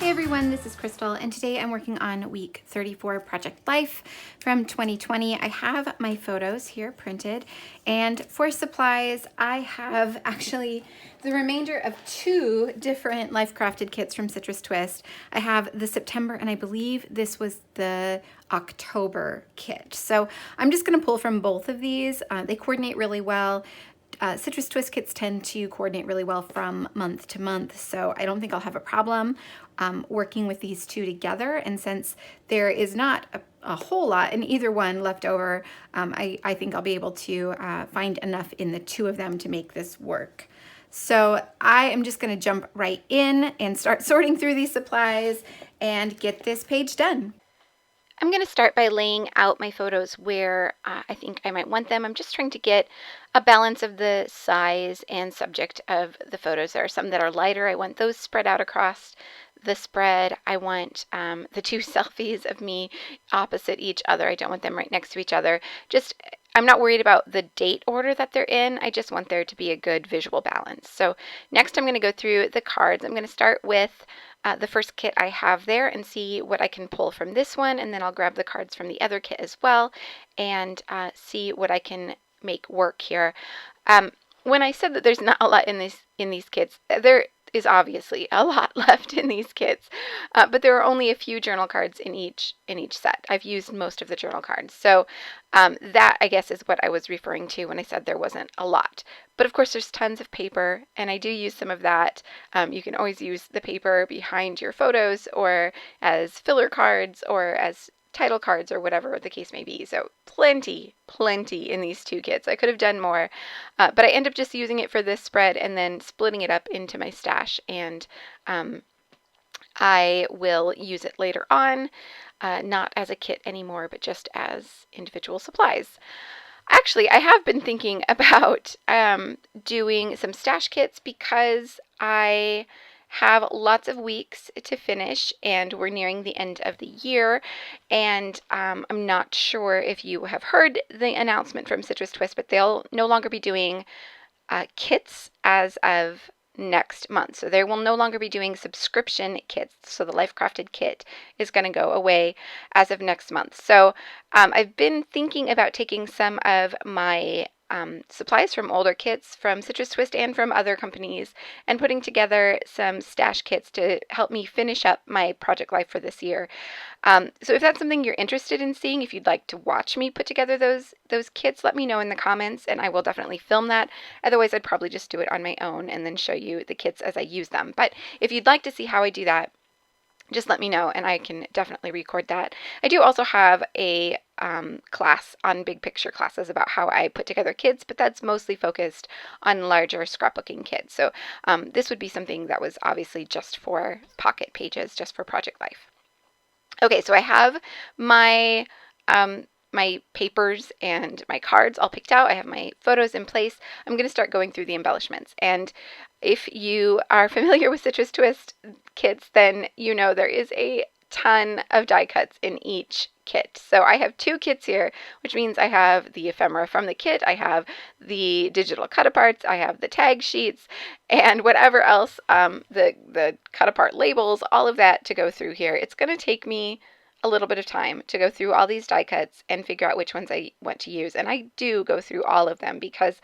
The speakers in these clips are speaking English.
Hey everyone, this is Crystal, and today I'm working on week 34 Project Life from 2020. I have my photos here printed, and for supplies, I have actually the remainder of two different Life Crafted kits from Citrus Twist. I have the September, and I believe this was the October kit. So I'm just going to pull from both of these. They coordinate really well. Citrus Twist kits tend to coordinate really well from month to month, so I don't think I'll have a problem working with these two together. And since there is not a whole lot in either one left over, I think I'll be able to find enough in the two of them to make this work. So I am just going to jump right in and start sorting through these supplies and get this page done. I'm going to start by laying out my photos where I think I might want them. I'm just trying to get a balance of the size and subject of the photos. There are some that are lighter. I want those spread out across the spread. I want the two selfies of me opposite each other. I don't want them right next to each other. I'm not worried about the date order that they're in. I just want there to be a good visual balance. So next I'm going to go through the cards. I'm going to start with the first kit I have there and see what I can pull from this one, and then I'll grab the cards from the other kit as well and see what I can make work here. When I said that there's not a lot in these kits, there is obviously a lot left in these kits, but there are only a few journal cards in each set. I've used most of the journal cards, so that I guess is what I was referring to when I said there wasn't a lot. But of course there's tons of paper, and I do use some of that. You can always use the paper behind your photos or as filler cards or as title cards or whatever the case may be. So plenty in these two kits. I could have done more, but I end up just using it for this spread and then splitting it up into my stash, and I will use it later on, not as a kit anymore, but just as individual supplies. Actually, I have been thinking about doing some stash kits because I have lots of weeks to finish, and we're nearing the end of the year, and I'm not sure if you have heard the announcement from Citrus Twist, but they'll no longer be doing kits as of next month. So they will no longer be doing subscription kits. So the Life Crafted kit is going to go away as of next month. So I've been thinking about taking some of my supplies from older kits from Citrus Twist and from other companies and putting together some stash kits to help me finish up my project life for this year. So if that's something you're interested in seeing, if you'd like to watch me put together those kits, let me know in the comments and I will definitely film that. Otherwise, I'd probably just do it on my own and then show you the kits as I use them. But if you'd like to see how I do that, just let me know and I can definitely record that. I do also have a class on big picture classes about how I put together kits, but that's mostly focused on larger scrapbooking kits. So this would be something that was obviously just for pocket pages, just for Project Life. Okay, so I have my my papers and my cards all picked out. I have my photos in place. I'm going to start going through the embellishments. And if you are familiar with Citrus Twist kits, then you know there is a ton of die cuts in each kit. So I have two kits here, which means I have the ephemera from the kit, I have the digital cut-aparts, I have the tag sheets, and whatever else, the cut-apart labels, all of that to go through here. It's going to take me a little bit of time to go through all these die cuts and figure out which ones I want to use. And I do go through all of them because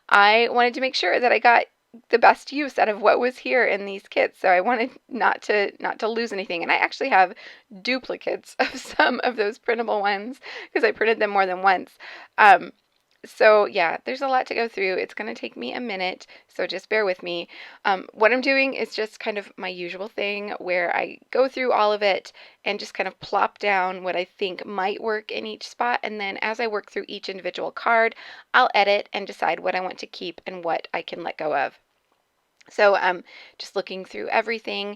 I wanted to make sure that I got the best use out of what was here in these kits. So I wanted not to lose anything. And I actually have duplicates of some of those printable ones because I printed them more than once. So yeah, there's a lot to go through. It's going to take me a minute, so just bear with me. What I'm doing is just kind of my usual thing where I go through all of it and just kind of plop down what I think might work in each spot. And then as I work through each individual card, I'll edit and decide what I want to keep and what I can let go of. So just looking through everything.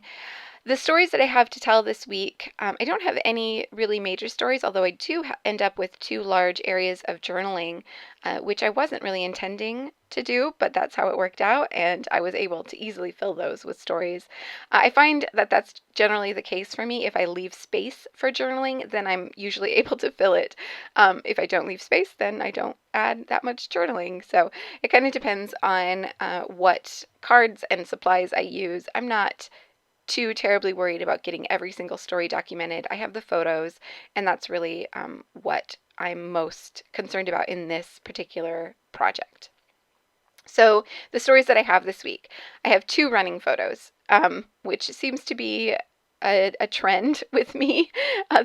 The stories that I have to tell this week, I don't have any really major stories, although I do end up with two large areas of journaling, which I wasn't really intending to do, but that's how it worked out, and I was able to easily fill those with stories. I find that that's generally the case for me. If I leave space for journaling, then I'm usually able to fill it. If I don't leave space, then I don't add that much journaling. So it kind of depends on what cards and supplies I use. I'm not too terribly worried about getting every single story documented. I have the photos, and that's really what I'm most concerned about in this particular project. So the stories that I have this week, I have 2 running photos, which seems to be a trend with me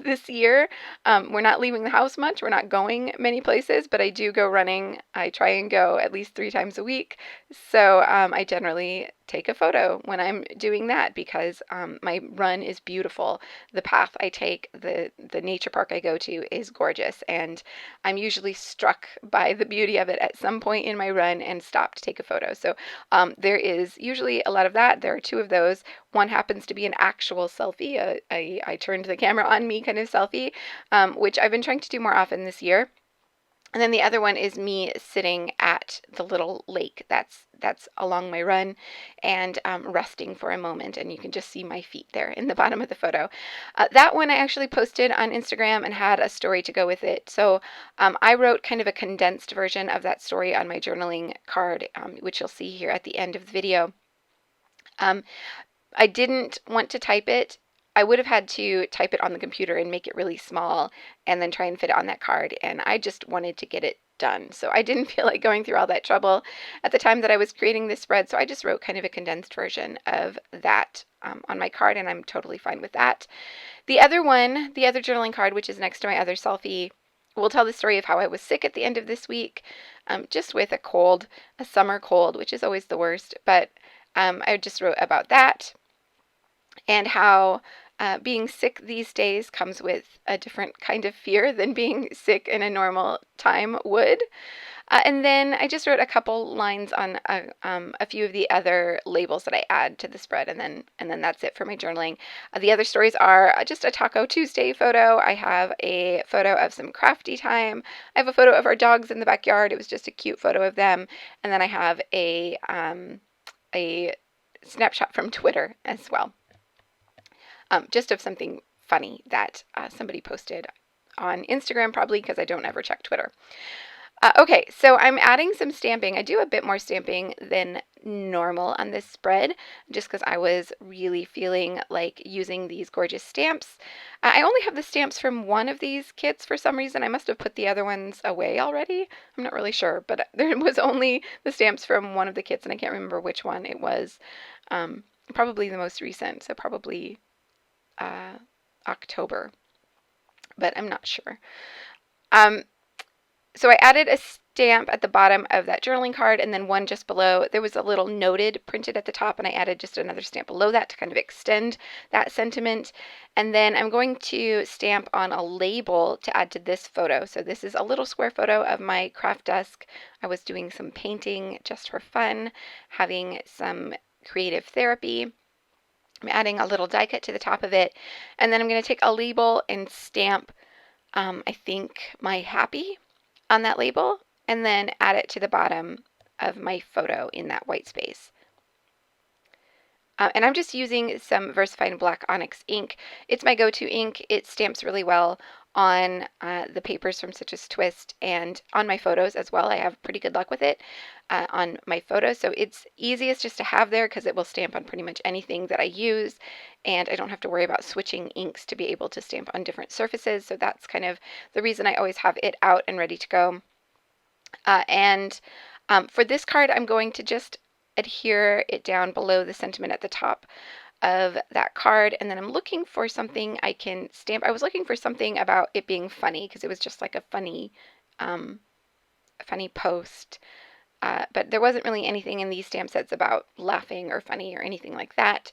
this year. We're not leaving the house much. We're not going many places, but I do go running. I try and go at least 3 times a week. So I generally take a photo when I'm doing that because my run is beautiful. The path I take, the nature park I go to is gorgeous, and I'm usually struck by the beauty of it at some point in my run and stop to take a photo. So there is usually a lot of that. There are 2 of those. One happens to be an actual selfie. I turned the camera on me kind of selfie, which I've been trying to do more often this year. And then the other one is me sitting at the little lake that's along my run and resting for a moment. And you can just see my feet there in the bottom of the photo. That one I actually posted on Instagram and had a story to go with it. So I wrote kind of a condensed version of that story on my journaling card, which you'll see here at the end of the video. I didn't want to type it. I would have had to type it on the computer and make it really small and then try and fit it on that card. And I just wanted to get it done. So I didn't feel like going through all that trouble at the time that I was creating this spread. So I just wrote kind of a condensed version of that on my card, and I'm totally fine with that. The other one, the other journaling card, which is next to my other selfie, will tell the story of how I was sick at the end of this week, just with a cold, a summer cold, which is always the worst. But I just wrote about that and how being sick these days comes with a different kind of fear than being sick in a normal time would. And then I just wrote a couple lines on a few of the other labels that I add to the spread, and then that's it for my journaling. The other stories are just a Taco Tuesday photo. I have a photo of some crafty time. I have a photo of our dogs in the backyard. It was just a cute photo of them. And then I have a snapshot from Twitter as well. Just of something funny that somebody posted on Instagram, probably because I don't ever check Twitter. Okay, so I'm adding some stamping. I do a bit more stamping than normal on this spread, just because I was really feeling like using these gorgeous stamps. I only have the stamps from one of these kits for some reason. I must have put the other ones away already. I'm not really sure, but there was only the stamps from one of the kits, and I can't remember which one it was. Probably the most recent, so probably October, but I'm not sure. So I added a stamp at the bottom of that journaling card, and then one just below. There was a little noted printed at the top, and I added just another stamp below that to kind of extend that sentiment. And then I'm going to stamp on a label to add to this photo. So this is a little square photo of my craft desk. I was doing some painting just for fun, having some creative therapy. I'm adding a little die cut to the top of it, and then I'm going to take a label and stamp, I think, my happy on that label, and then add it to the bottom of my photo in that white space. And I'm just using some Versafine Black Onyx ink. It's my go-to ink. It stamps really well on the papers from Citrus Twist and on my photos as well. I have pretty good luck with it on my photos. So it's easiest just to have there because it will stamp on pretty much anything that I use, and I don't have to worry about switching inks to be able to stamp on different surfaces. So that's kind of the reason I always have it out and ready to go. For this card, I'm going to just adhere it down below the sentiment at the top of that card, and then I'm looking for something I can stamp. I was looking for something about it being funny because it was just like a funny post, but there wasn't really anything in these stamp sets about laughing or funny or anything like that.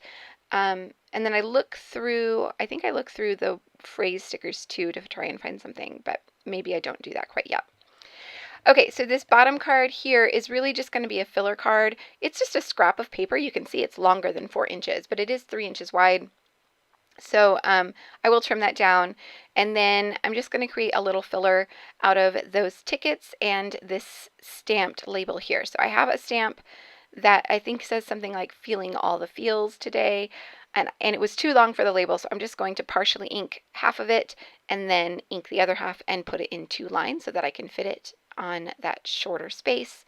And then I think I look through the phrase stickers too to try and find something, but maybe I don't do that quite yet. Okay, so this bottom card here is really just going to be a filler card. It's just a scrap of paper. You can see it's longer than 4 inches, but it is 3 inches wide. So I will trim that down, and then I'm just going to create a little filler out of those tickets and this stamped label here. So I have a stamp that I think says something like "feeling all the feels today," and it was too long for the label, so I'm just going to partially ink half of it and then ink the other half and put it in 2 lines so that I can fit it on that shorter space.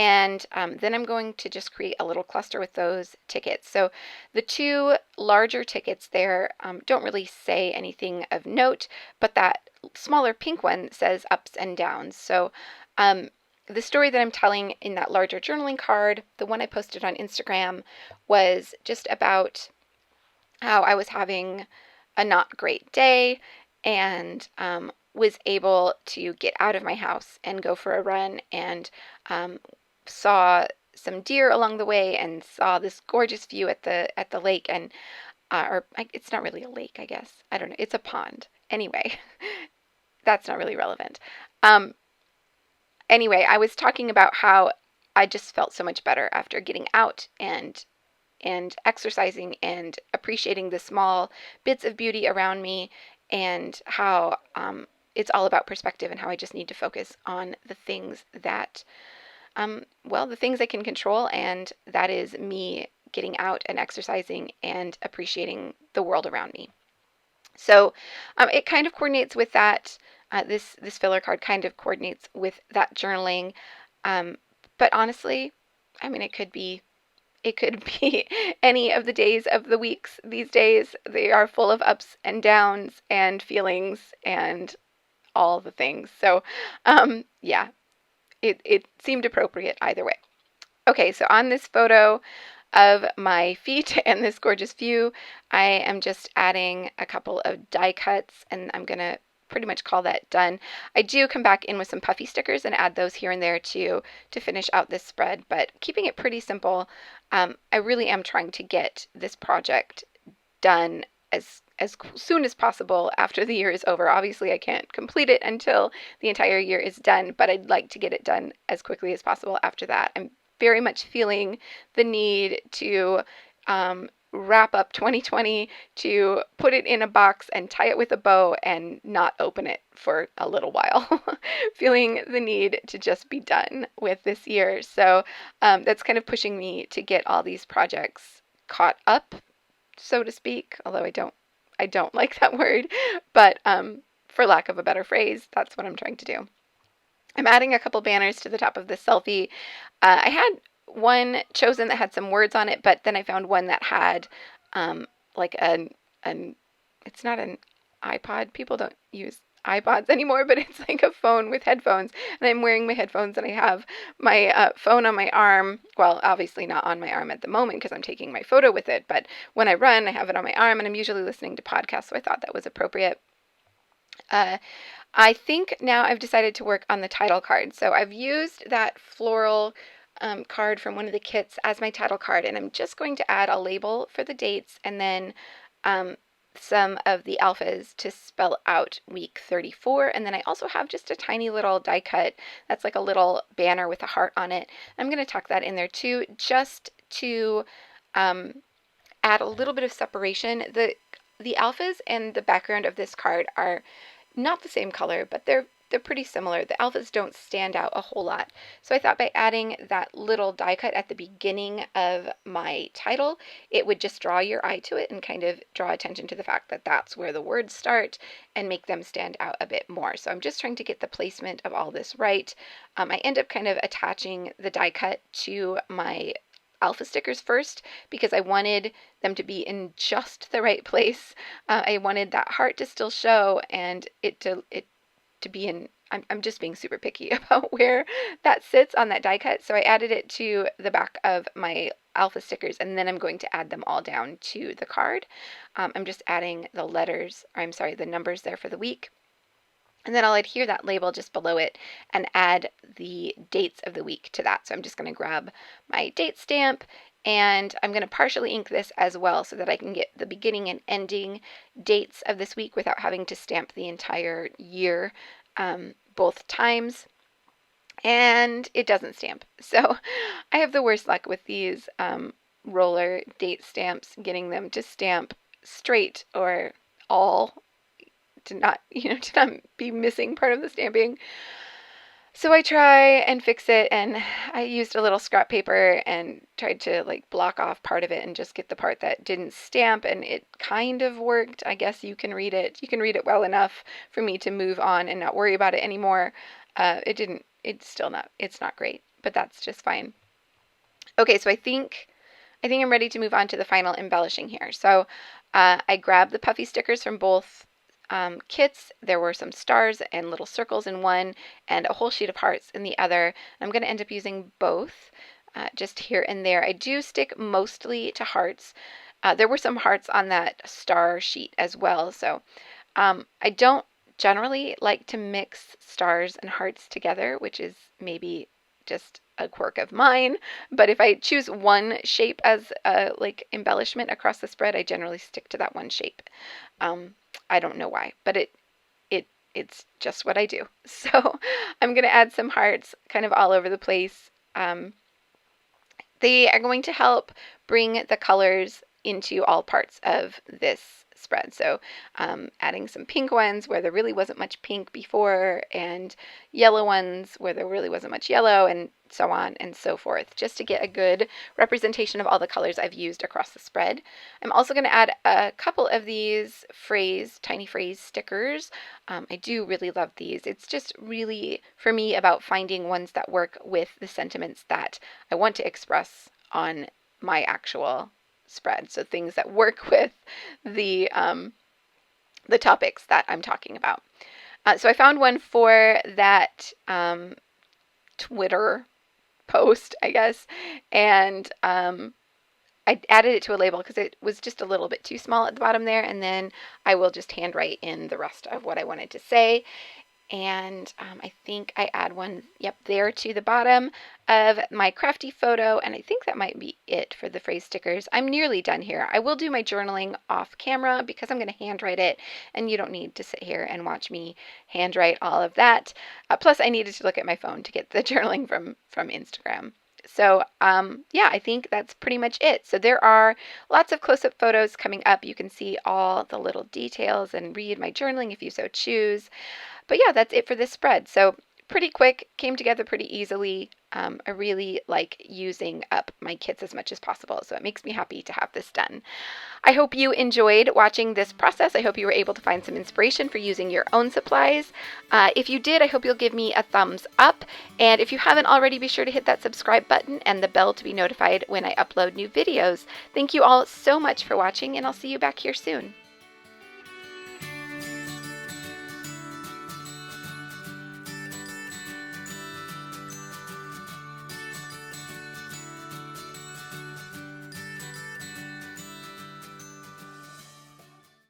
And then I'm going to just create a little cluster with those tickets. So the two larger tickets there don't really say anything of note, but that smaller pink one says ups and downs. So the story that I'm telling in that larger journaling card, the one I posted on Instagram, was just about how I was having a not great day and was able to get out of my house and go for a run, and saw some deer along the way and saw this gorgeous view at the lake, and it's not really a lake, I guess. I don't know. It's a pond. Anyway, that's not really relevant. Anyway, I was talking about how I just felt so much better after getting out and exercising and appreciating the small bits of beauty around me, and how it's all about perspective, and how I just need to focus on the things that the things I can control, and that is me getting out and exercising and appreciating the world around me. So it kind of coordinates with that. This filler card kind of coordinates with that journaling. But honestly, I mean, it could be any of the days of the weeks these days. They are full of ups and downs and feelings and all the things. So yeah, it seemed appropriate either way. Okay, so on this photo of my feet and this gorgeous view, I am just adding a couple of die cuts, and I'm going to pretty much call that done. I do come back in with some puffy stickers and add those here and there to finish out this spread, but keeping it pretty simple. I really am trying to get this project done as soon as possible after the year is over. Obviously, I can't complete it until the entire year is done, but I'd like to get it done as quickly as possible after that. I'm very much feeling the need to wrap up 2020, to put it in a box and tie it with a bow and not open it for a little while. Feeling the need to just be done with this year. So that's kind of pushing me to get all these projects caught up, so to speak, although I don't like that word, but for lack of a better phrase, that's what I'm trying to do. I'm adding a couple banners to the top of this selfie. I had one chosen that had some words on it, but then I found one that had like it's not an iPod. People don't use iPods anymore, but it's like a phone with headphones. And I'm wearing my headphones, and I have my phone on my arm. Well, obviously not on my arm at the moment because I'm taking my photo with it, but when I run, I have it on my arm, and I'm usually listening to podcasts, so I thought that was appropriate. I think now I've decided to work on the title card. So I've used that floral card from one of the kits as my title card, and I'm just going to add a label for the dates, and then some of the alphas to spell out week 34. And then I also have just a tiny little die cut that's like a little banner with a heart on it. I'm going to tuck that in there too, just to add a little bit of separation. The alphas and the background of this card are not the same color, but they're pretty similar. The alphas don't stand out a whole lot. So I thought by adding that little die cut at the beginning of my title, it would just draw your eye to it and kind of draw attention to the fact that that's where the words start and make them stand out a bit more. So I'm just trying to get the placement of all this right. I end up kind of attaching the die cut to my alpha stickers first because I wanted them to be in just the right place. I wanted that heart to still show and it to be in. I'm just being super picky about where that sits on that die cut. So I added it to the back of my alpha stickers, and then I'm going to add them all down to the card. I'm just adding the numbers there for the week. And then I'll adhere that label just below it and add the dates of the week to that. So I'm just going to grab my date stamp, and I'm going to partially ink this as well so that I can get the beginning and ending dates of this week without having to stamp the entire year both times. And it doesn't stamp. So I have the worst luck with these roller date stamps, getting them to stamp straight or all, to not be missing part of the stamping. So I try and fix it, and I used a little scrap paper and tried to like block off part of it and just get the part that didn't stamp, and it kind of worked. I guess you can read it. You can read it well enough for me to move on and not worry about it anymore. It's not great, but that's just fine. Okay, so I think I'm ready to move on to the final embellishing here. So I grabbed the puffy stickers from both kits. There were some stars and little circles in one and a whole sheet of hearts in the other. I'm going to end up using both just here and there. I do stick mostly to hearts. There were some hearts on that star sheet as well. So I don't generally like to mix stars and hearts together, which is maybe just a quirk of mine. But if I choose one shape as a like embellishment across the spread, I generally stick to that one shape. I don't know why, but it's just what I do. So I'm going to add some hearts kind of all over the place. They are going to help bring the colors into all parts of this spread. So adding some pink ones where there really wasn't much pink before, and yellow ones where there really wasn't much yellow, and so on and so forth, just to get a good representation of all the colors I've used across the spread. I'm also going to add a couple of these tiny phrase stickers. I do really love these. It's just really, for me, about finding ones that work with the sentiments that I want to express on my actual spread. So things that work with the topics that I'm talking about. So I found one for that Twitter post, I guess, and I added it to a label because it was just a little bit too small at the bottom there, and then I will just handwrite in the rest of what I wanted to say. And I think I add one, there to the bottom of my crafty photo, and I think that might be it for the phrase stickers. I'm nearly done here. I will do my journaling off camera because I'm going to handwrite it, and you don't need to sit here and watch me handwrite all of that. Plus, I needed to look at my phone to get the journaling from Instagram. So, I think that's pretty much it. So there are lots of close-up photos coming up. You can see all the little details and read my journaling if you so choose. But yeah, that's it for this spread. So pretty quick, came together pretty easily. I really like using up my kits as much as possible, so it makes me happy to have this done. I hope you enjoyed watching this process. I hope you were able to find some inspiration for using your own supplies. If you did, I hope you'll give me a thumbs up. And if you haven't already, be sure to hit that subscribe button and the bell to be notified when I upload new videos. Thank you all so much for watching, and I'll see you back here soon.